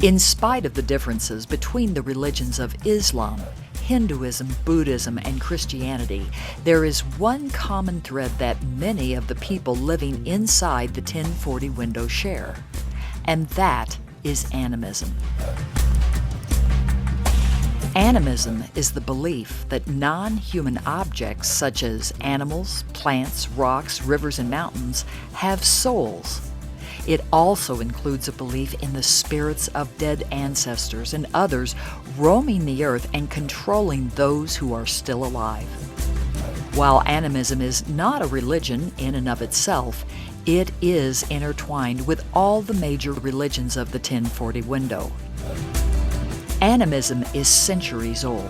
In spite of the differences between the religions of Islam, Hinduism, Buddhism, and Christianity, there is one common thread that many of the people living inside the 1040 window share, and that is animism. Animism is the belief that non-human objects such as animals, plants, rocks, rivers, and mountains have souls. It also includes a belief in the spirits of dead ancestors and others roaming the earth and controlling those who are still alive. While animism is not a religion in and of itself, it is intertwined with all the major religions of the 1040 window. Animism is centuries old.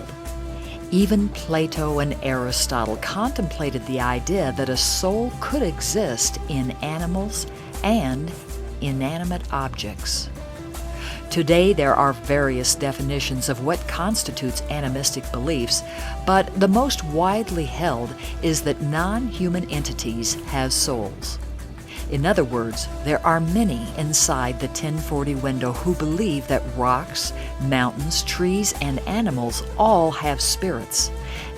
Even Plato and Aristotle contemplated the idea that a soul could exist in animals and inanimate objects. Today, there are various definitions of what constitutes animistic beliefs, but the most widely held is that non-human entities have souls. In other words, there are many inside the 1040 window who believe that rocks, mountains, trees, and animals all have spirits,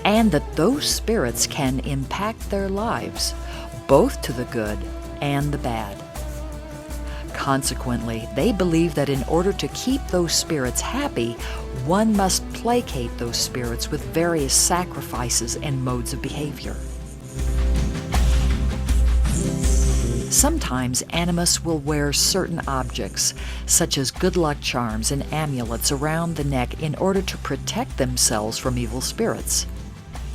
and that those spirits can impact their lives, both to the good and the bad. Consequently, they believe that in order to keep those spirits happy, one must placate those spirits with various sacrifices and modes of behavior. Sometimes animists will wear certain objects, such as good luck charms and amulets around the neck in order to protect themselves from evil spirits.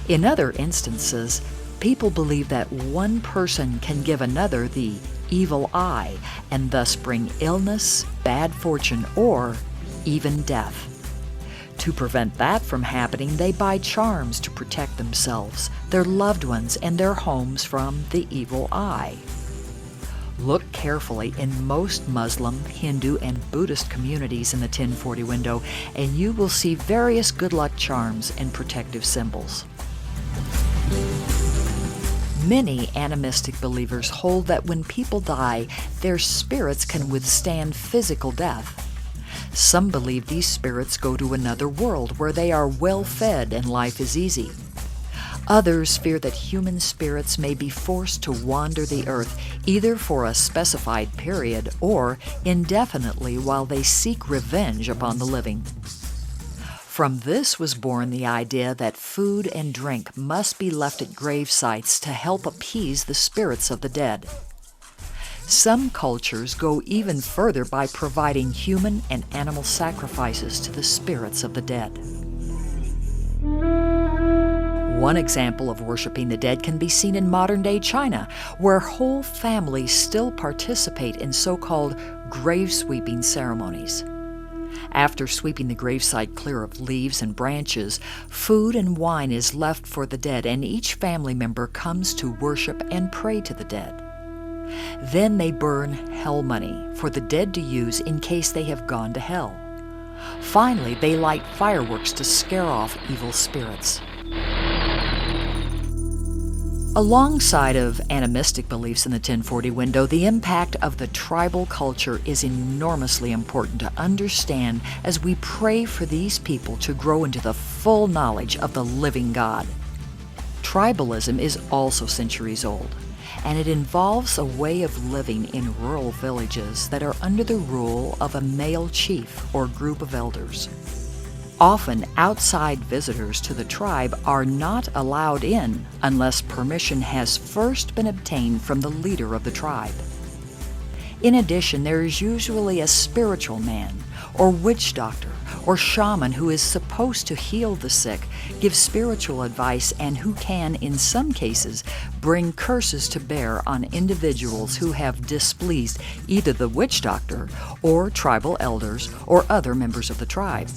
In other instances, people believe that one person can give another the evil eye and thus bring illness, bad fortune, or even death. To prevent that from happening, they buy charms to protect themselves, their loved ones, and their homes from the evil eye. Look carefully in most Muslim, Hindu, and Buddhist communities in the 1040 window, and you will see various good luck charms and protective symbols. Many animistic believers hold that when people die, their spirits can withstand physical death. Some believe these spirits go to another world where they are well fed and life is easy. Others fear that human spirits may be forced to wander the earth either for a specified period or indefinitely while they seek revenge upon the living. From this was born the idea that food and drink must be left at grave sites to help appease the spirits of the dead. Some cultures go even further by providing human and animal sacrifices to the spirits of the dead. One example of worshiping the dead can be seen in modern-day China, where whole families still participate in so-called grave-sweeping ceremonies. After sweeping the gravesite clear of leaves and branches, food and wine is left for the dead, and each family member comes to worship and pray to the dead. Then they burn hell money for the dead to use in case they have gone to hell. Finally, they light fireworks to scare off evil spirits. Alongside of animistic beliefs in the 1040 window, the impact of the tribal culture is enormously important to understand as we pray for these people to grow into the full knowledge of the living God. Tribalism is also centuries old, and it involves a way of living in rural villages that are under the rule of a male chief or group of elders. Often, outside visitors to the tribe are not allowed in unless permission has first been obtained from the leader of the tribe. In addition, there is usually a spiritual man, or witch doctor, or shaman who is supposed to heal the sick, give spiritual advice, and who can, in some cases, bring curses to bear on individuals who have displeased either the witch doctor, or tribal elders, or other members of the tribe.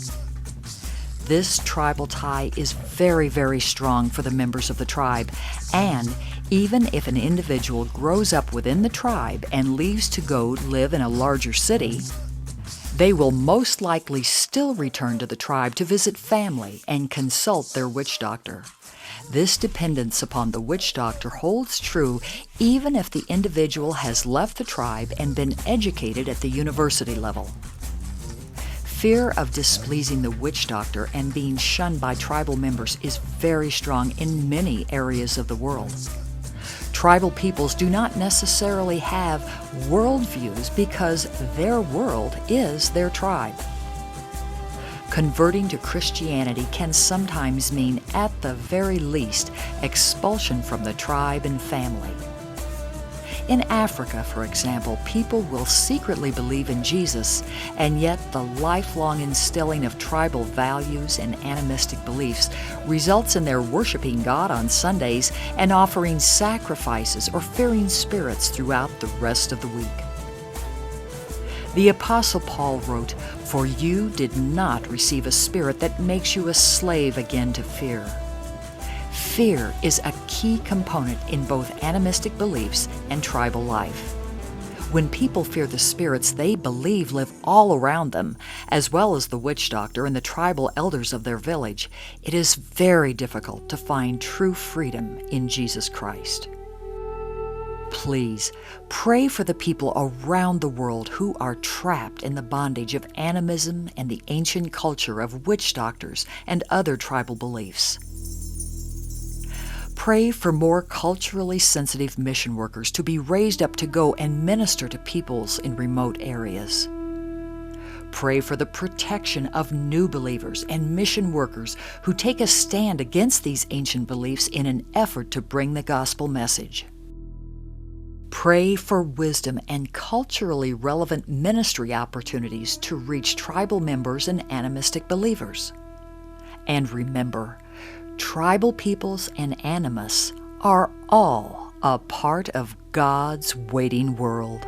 This tribal tie is very, very strong for the members of the tribe, and even if an individual grows up within the tribe and leaves to go live in a larger city, they will most likely still return to the tribe to visit family and consult their witch doctor. This dependence upon the witch doctor holds true even if the individual has left the tribe and been educated at the university level. Fear of displeasing the witch doctor and being shunned by tribal members is very strong in many areas of the world. Tribal peoples do not necessarily have worldviews because their world is their tribe. Converting to Christianity can sometimes mean, at the very least, expulsion from the tribe and family. In Africa, for example, people will secretly believe in Jesus, and yet the lifelong instilling of tribal values and animistic beliefs results in their worshiping God on Sundays and offering sacrifices or fearing spirits throughout the rest of the week. The Apostle Paul wrote, "For you did not receive a spirit that makes you a slave again to fear." Fear is a key component in both animistic beliefs and tribal life. When people fear the spirits they believe live all around them, as well as the witch doctor and the tribal elders of their village, it is very difficult to find true freedom in Jesus Christ. Please pray for the people around the world who are trapped in the bondage of animism and the ancient culture of witch doctors and other tribal beliefs. Pray for more culturally sensitive mission workers to be raised up to go and minister to peoples in remote areas. Pray for the protection of new believers and mission workers who take a stand against these ancient beliefs in an effort to bring the gospel message. Pray for wisdom and culturally relevant ministry opportunities to reach tribal members and animistic believers. And remember, tribal peoples and animists are all a part of God's waiting world.